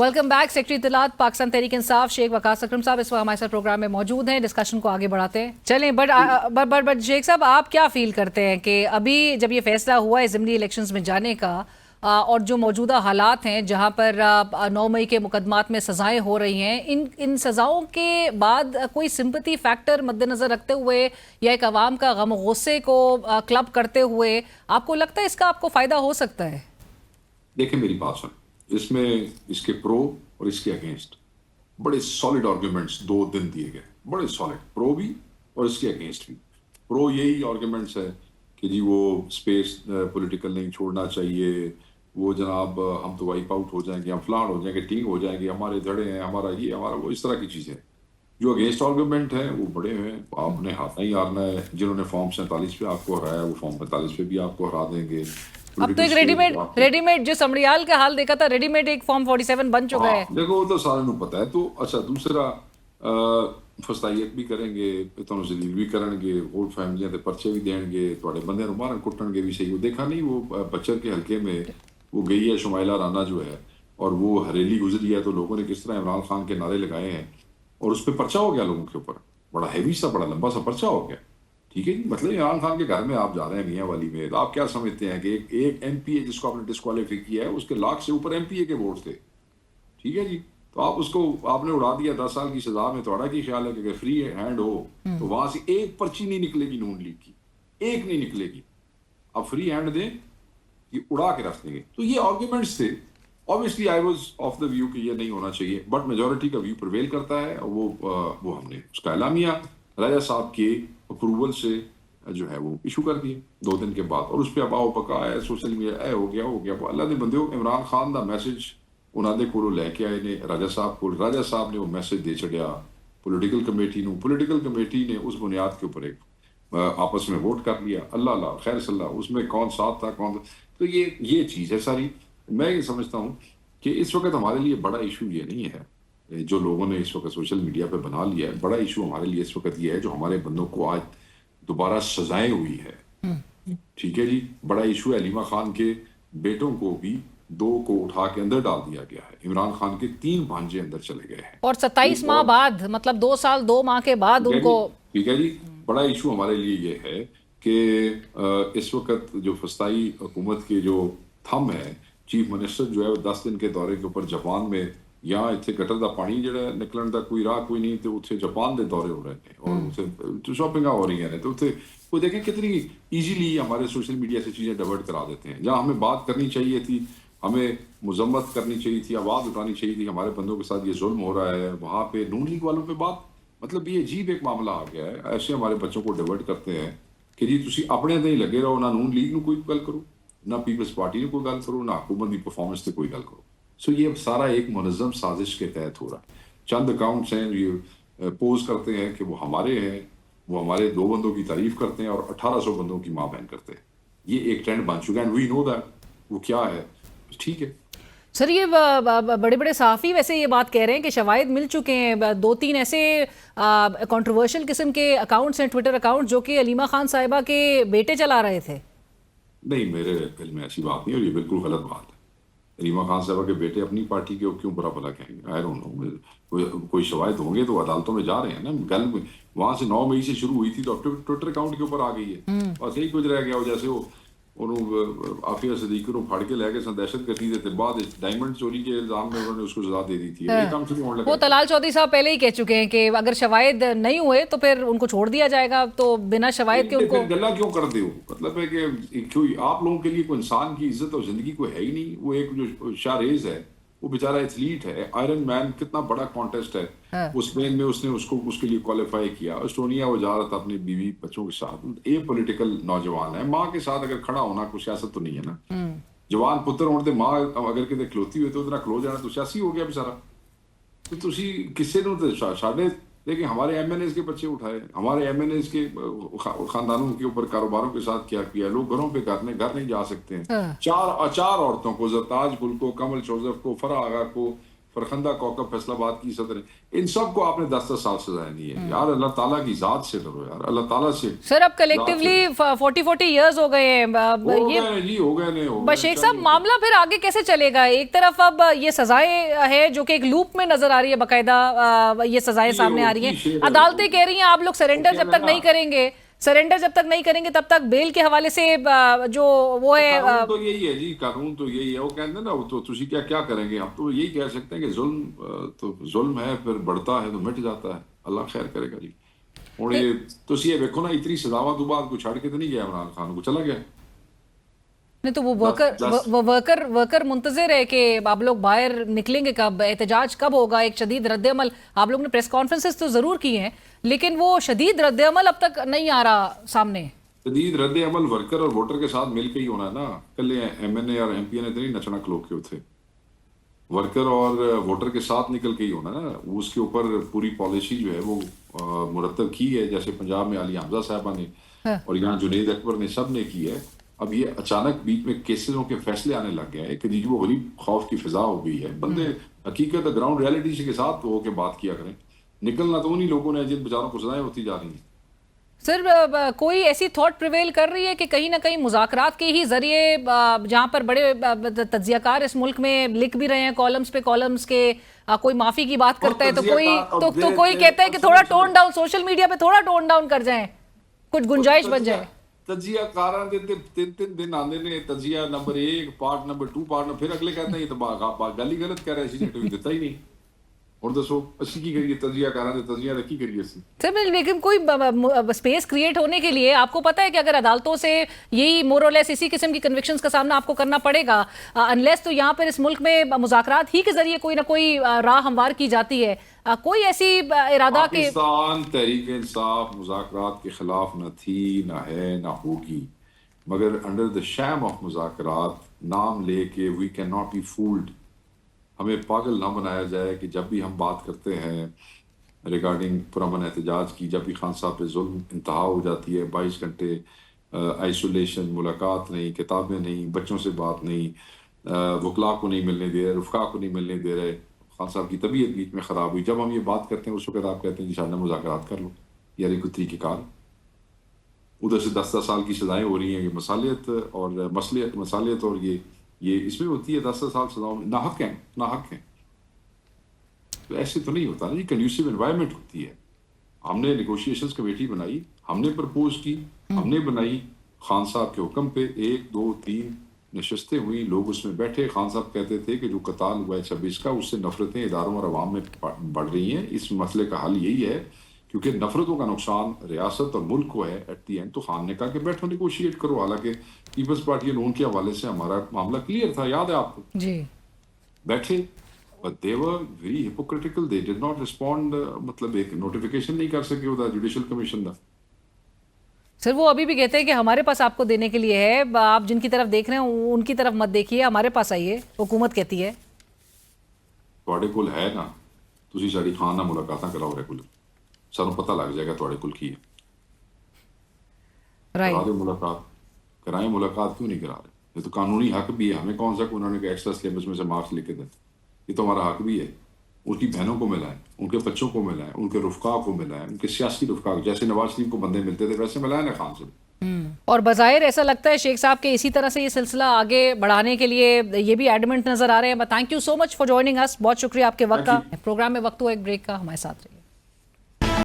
Welcome back. Secretary इत्तलात Pakistan Tehreek Insaf Sheikh Waqas अकरम साहब इस वक्त हमारे साथ प्रोग्राम में मौजूद हैं। डिस्कशन को आगे बढ़ाते हैं। चलें, बट शेख साहब, आप क्या फील करते हैं कि अभी जब ये फैसला हुआ है ज़िमनी इलेक्शंस में जाने का और जो मौजूदा हालात हैं जहां पर 9 मई के मुकदमात में सज़ाएं हो रही हैं, इन सज़ाओं के बाद कोई सिंपैथी फैक्टर मद्देनज़र रखते हुए या एक अवाम का गम गुस्से को क्लब करते हुए आपको लगता है इसका आपको फ़ायदा हो सकता है? देखिए, मेरी बात सुन, इसमें इसके प्रो और इसके अगेंस्ट बड़े सॉलिड आर्ग्यूमेंट्स 2 दिन दिए गए, बड़े सॉलिड, प्रो भी और इसके अगेंस्ट भी। प्रो यही आर्ग्यूमेंट्स है कि जी वो स्पेस पॉलिटिकल नहीं छोड़ना चाहिए, वो जनाब हम तो वाइप आउट हो जाएंगे, हम फलान हो जाएंगे, टींग हो जाएंगे, हमारे धड़े हैं, हमारा ये हमारा वो, इस तरह की चीज़ें। जो अगेंस्ट आर्ग्यूमेंट है वो बड़े हैं, आपने हाथ नहीं हारना है। जिन्होंने फॉर्म 47 पे आपको हराया वो फॉर्म 45 पे भी आपको हरा देंगे। अब तो एक रेडीमेड जो समड़ियाल का हाल देखा था, रेडीमेड एक फॉर्म 47 बन चुका है। देखो वो तो सारे को पता है। तो अच्छा, दूसरा फस्तायत भी करेंगे, तुम जलील भी करेंगे, वोट फैमिलियां ते परचे भी देंगे, थोड़े बंदे नु मारन कुटणगे भी सही। वो देखा नहीं, वो बच्चर के हल्के में वो गई है शुमाइला राना जो है, और वो हरेली गुजरी है, तो लोगों ने किस तरह इमरान खान के नारे लगाए हैं और उस पर पर्चा हो गया लोगों के ऊपर, बड़ा हैवी सा, बड़ा लंबा सा पर्चा हो गया। ठीक है जी, मतलब इमरान खान के घर में आप जा रहे हैं मियाँ वाली में, तो आप क्या समझते हैं कि एक एमपीए जिसको आपने डिस्क्वालीफाई किया है उसके लाख से ऊपर एमपीए के वोट थे। ठीक है जी, तो आप उसको आपने उड़ा दिया 10 साल की सजा में। थोड़ा की ख्याल है कि अगर फ्री हैंड हो तो वहां से एक पर्ची नहीं निकलेगी नून लीग की, एक नहीं निकलेगी। आप फ्री हैंड दें, ये उड़ा के रख देंगे। तो ये आर्ग्यूमेंट्स थे। Obviously I was of the view कि ये नहीं होना चाहिए, बट मेजोरिटी का व्यू प्रिवेल करता है। वो हमने उसका एलामिया राजा साहब के अप्रूवल से जो है वो इशू कर दिए 2 दिन के बाद, और उस पर अबाव पका है सोशल मीडिया, हो गया अल्लाह ने बंदे इमरान खान का मैसेज उन्होंने को लैके आए ने राजा साहब को, राजा साहब ने वो मैसेज दे छड़िया पोलिटिकल कमेटी ने उस बुनियाद के ऊपर एक आपस में वोट कर लिया। अल्लाह खैर सल्ला, उसमें कौन साथ था कौन था। तो ये चीज़ है सारी। मैं ये समझता हूँ कि इस वक्त हमारे लिए बड़ा इशू ये नहीं है जो लोगों ने इस वक्त सोशल मीडिया पे बना लिया है। बड़ा इशू हमारे लिए इस वक्त ये है जो हमारे बंदों को आज दोबारा सजाएं हुई है। ठीक है जी, बड़ा इशू है अलीमा खान के बेटों को भी 2 को उठा के अंदर डाल दिया गया है। इमरान खान के 3 भांजे अंदर चले गए हैं और 27 माह बाद, मतलब 2 साल 2 माह के बाद उनको। ठीक है जी, बड़ा इशू हमारे लिए ये है कि इस वक्त जो फस्ताई हुकूमत के जो थम है, चीफ मिनिस्टर जो है 10 दिन के दौरे के ऊपर जापान में, यहाँ इतने गटर का पानी जो निकलन का कोई राह कोई नहीं, तो उत्थे जापान के दौरे हो रहे हैं और उत्थे शॉपिंग हो रही हैं, तो उत्थे वो देखें कितनी इजीली हमारे सोशल मीडिया से चीज़ें डाइवर्ट करा देते हैं। जहाँ हमें बात करनी चाहिए थी, हमें मजम्मत करनी चाहिए थी, आवाज़ उठानी चाहिए थी, हमारे बंदों के साथ ये जुल्म हो रहा है, वहाँ पे नून लीग वालों पे बात, मतलब ये अजीब एक मामला आ गया है। ऐसे हमारे बच्चों को डाइवर्ट करते हैं कि जी तुसी अपने ते ही लगे रहो, ना नून लीग कोई गल करो, ना पीपल्स पार्टी ने कोई गल करो, ना हुकूमत की परफॉर्मेंस से कोई गल करो। सो ये सारा एक मुनज़्ज़म साजिश के तहत हो रहा है। चंद अकाउंट्स हैं ये पोज करते हैं कि वो हमारे हैं, वो हमारे 2 बंदों की तारीफ करते हैं और 1800 बंदों की माँ बहन करते हैं। ये एक ट्रेंड बन चुका है एंड वी नो दैट वो क्या है। ठीक है सर, ये बड़े बड़े सहाफ़ी वैसे ये बात कह रहे हैं कि शवाहिद मिल चुके हैं, 2-3 ऐसे कंट्रोवर्शियल किस्म के अकाउंट्स हैं, ट्विटर अकाउंट, जो कि अलीमा खान साहिबा के बेटे चला रहे थे। नहीं, मेरे दिल में ऐसी बात नहीं, और ये बिल्कुल गलत बात है। अलीमा खान साहबा के बेटे अपनी पार्टी के क्यों बुरा भला कहेंगे? आई डोंट नो, कोई शवाहिद होंगे तो अदालतों में जा रहे हैं ना। गल वहां से 9 मई से शुरू हुई थी तो ट्विटर अकाउंट के ऊपर आ गई है, और सही कुछ रह गया हो जैसे वो आफिया सदीक को फाड़ के लेके दहशत गर्दी देते बाद डायमंड चोरी के इल्जाम में उन्होंने उसको सजा दे दी थी। काम शुरू होने लगा। वो तलाल चौधरी साहब पहले ही कह चुके हैं कि अगर शवाहिद नहीं हुए तो फिर उनको छोड़ दिया जाएगा, तो बिना शवाहिद के उनको गला क्यों कर दे? मतलब है कि क्यों आप लोगों के लिए कोई इंसान की इज्जत और जिंदगी कोई है ही नहीं। वो एक जो शाहरेज है, वो बेचारा एथलीट है, आयरन मैन, कितना बड़ा कॉन्टेस्ट है। स्पेन में उसने उसको उसके लिए क्वालिफाई किया। एस्टोनिया वो जा रहा था अपनी बीवी बच्चों के साथ। एक पॉलिटिकल नौजवान है, माँ के साथ अगर खड़ा होना कोई सियासत तो नहीं है ना। जवान पुत्र होने माँ अगर कितने खलोती हुई तो उतना खलो जाना तो सियासी हो गया बेचारा। तो तुसी किसी ने साढ़े लेकिन हमारे एमएनएस के बच्चे उठाए, हमारे एमएनएस के खानदानों के ऊपर कारोबारों के साथ क्या किया। लोग घरों पे घर नहीं जा सकते हैं। 4 औरतों को, जरताज गुल को, कमल जोसेफ को, फराह आगा को, فرخندہ کوکب فیصل آباد کی صدر ہیں, ان سب کو آپ نے 10-10 سال سزائیں دی ہیں. یار اللہ تعالیٰ کی ذات سے ڈرو یار, اللہ تعالیٰ سے. سر اب کلیکٹیولی 40 ایئرز ہو گئے ہیں ہو گئے بس شیخ صاحب, معاملہ پھر آگے کیسے چلے گا؟ ایک طرف اب یہ سزائیں ہے جو کہ ایک لوپ میں نظر آ رہی ہے, باقاعدہ یہ سزائیں سامنے آ رہی ہیں, عدالتیں کہہ رہی ہیں آپ لوگ سرنڈر جب تک نہیں کریں گے, تب تک بیل کے حوالے سے جو وہ ہے. قانون تو یہی ہے جی, قانون تو یہی ہے. وہ کہتے ہیں نا, تو تسی کیا کریں گے, ہم تو یہی کہہ سکتے ہیں کہ ظلم ہے, پھر بڑھتا ہے تو مٹ جاتا ہے, اللہ خیر کرے گا جی. اور یہ تسی یہ دیکھو نا, اتنی سزاواں تو بعد کو چھاڑ کے تو نہیں گیا عمران خان کو, چلا گیا نہیں تو وہ ورکر منتظر ہے کہ آپ لوگ باہر نکلیں گے کب, احتجاج کب ہوگا, ایک شدید رد عمل. آپ لوگ نے پریس کانفرنسز تو ضرور کی ہیں, لیکن وہ شدید رد عمل اب تک نہیں آ رہا سامنے. شدید رد عمل ورکر اور ووٹر کے ساتھ مل کے ہی ہونا ہے نا. کل ایم این اے اور ایم پی اے نے تو نہیں نچنا کھلو کے تھے, ورکر اور ووٹر کے ساتھ نکل کے ہی ہونا نا. اس کے اوپر پوری پالیسی جو ہے وہ مرتب کی ہے, جیسے پنجاب میں علی حمزہ صاحبہ نے اور یہاں جنید اکبر نے سب نے کی ہے. اب یہ اچانک بیچ میں کیسزوں کے فیصلے آنے لگ گئے ہیں کہ عجیب و غریب خوف کی فضا ہو گئی ہے. بندے حقیقت گراؤنڈ ریالٹی کے ساتھ ہو کے بات کیا کریں. نکلنا تو انہی لوگوں نے جن بیچاروں کو سزائیں ہوتی جا رہی ہیں. سر کوئی ایسی تھاٹ پریویل کر رہی ہے کہ کہیں نہ کہیں مذاکرات کے ہی ذریعے, جہاں پر بڑے تجزیہ کار اس ملک میں لکھ بھی رہے ہیں کالمز پہ کالمز کے, کوئی معافی کی بات کرتا ہے تو کوئی کہتا ہے کہ تھوڑا ٹون ڈاؤن, سوشل میڈیا پہ تھوڑا ٹون ڈاؤن کر جائیں, کچھ گنجائش بن جائے. تجزیہ کاراں دے 3 دن آندے نے, تجزیہ نمبر 1 پارٹ نمبر 2 پارٹ, پھر اگلے کہتے ہیں یہ تو گل ہی غلط کہہ رہے, اسی نے دیتا ہی نہیں. اور دسو اسی کی کریے تجزیہ کراں دے تجزیہ کی کریے اسی. سر لیکن کوئی اسپیس کریٹ ہونے کے لیے آپ کو پتہ ہے کہ اگر عدالتوں سے یہی مور اور لیس اسی قسم کی کنوکشنز کا سامنا آپ کو کرنا پڑے گا, انلیس تو یہاں پر اس ملک میں مذاکرات ہی کے ذریعے کوئی نہ کوئی راہ ہموار کی جاتی ہے. کوئی ایسی ارادہ کہ پاکستان تحریک انصاف مذاکرات کے خلاف نہ تھی, نہ ہے, نہ ہوگی, مگر انڈر دا شیم آف مذاکرات نام لے کے we can not be fooled. ہمیں پاگل نہ بنایا جائے کہ جب بھی ہم بات کرتے ہیں ریگارڈنگ پرامن احتجاج کی, جب بھی خان صاحب پہ ظلم انتہا ہو جاتی ہے, 22 گھنٹے آئسولیشن, ملاقات نہیں, کتابیں نہیں, بچوں سے بات نہیں, وکلاء کو نہیں ملنے دے رہے, رفقا کو نہیں ملنے دے رہے, خان صاحب کی طبیعت بیچ میں خراب ہوئی, جب ہم یہ بات کرتے ہیں اس وقت آپ کہتے ہیں کہ شاید مذاکرات کر لو. یار ایک طریقہ کار, ادھر سے 10 سال کی سزائیں ہو رہی ہیں, یہ مصالحت اور مصالحت اور یہ اس میں ہوتی ہے 10 سال سزاؤں ناحق ہیں. تو ایسے تو نہیں ہوتا نا جی, کنڈیوسیو انوائرمنٹ ہوتی ہے. ہم نے نیگوشیشنز کمیٹی بنائی, ہم نے پرپوز کی, ہم نے بنائی, خان صاحب کے حکم پہ 1 2 3 نشستیں ہوئی, لوگ اس میں بیٹھے. خان صاحب کہتے تھے کہ جو قتال ہوا ہے 26 کا, اس سے نفرتیں اداروں اور عوام میں بڑھ رہی ہیں. اس مسئلے کا حل یہی ہے, کیونکہ نفرتوں کا نقصان ریاست اور ملک کو ہے ایٹ دی اینڈ. تو خان نے کہا کہ بیٹھو نیگوشیٹ کرو. حالانکہ پیپلز پارٹی اور ان کے حوالے سے ہمارا معاملہ کلیئر تھا, یاد ہے آپ کو جی, بیٹھے, but they were very hypocritical. They did not respond. مطلب ایک نوٹیفیکیشن نہیں کر سکے وہ جوڈیشل کمیشن دا. سر وہ ابھی بھی کہتے ہیں کہ ہمارے پاس آپ کو دینے کے لیے ہے, آپ جن کی طرف دیکھ رہے ہیں ان کی طرف مت دیکھیے, ہمارے پاس آئیے, حکومت کہتی ہے. تھوڑے کول ہے نا, تسی ساڈی خان نال ملاقاتاں کراؤ ریگولر, سانوں پتہ لگ جائے گا تھوڑے کول کی ہے. کرا دو ملاقات, کرائیں ملاقات, کیوں نہیں کرا رہے؟ یہ تو قانونی حق بھی ہے. ہمیں کون سا انہوں نے ایکسٹرا سلیبس میں سے مارکس لکھ کے دیں, یہ تو ہمارا حق بھی ہے. ان کی بہنوں کو ملا ہے, ان کے بچوں کو ملا ہے, ان کے رفقا کو ملا ہے, ان کے سیاسی رفقا کو, جیسے نواز شریف کو بندے ملتے تھے ویسے ملا ہے نا خان سے. اور بظاہر ایسا لگتا ہے شیخ صاحب کہ اسی طرح سے یہ سلسلہ آگے بڑھانے کے لیے یہ بھی ایڈمنٹ نظر آ رہے ہیں. Thank you so much for joining اس, بہت شکریہ آپ کے وقت کا. پروگرام میں وقت ہوا ایک بریک کا, ہمارے ساتھ رہیے.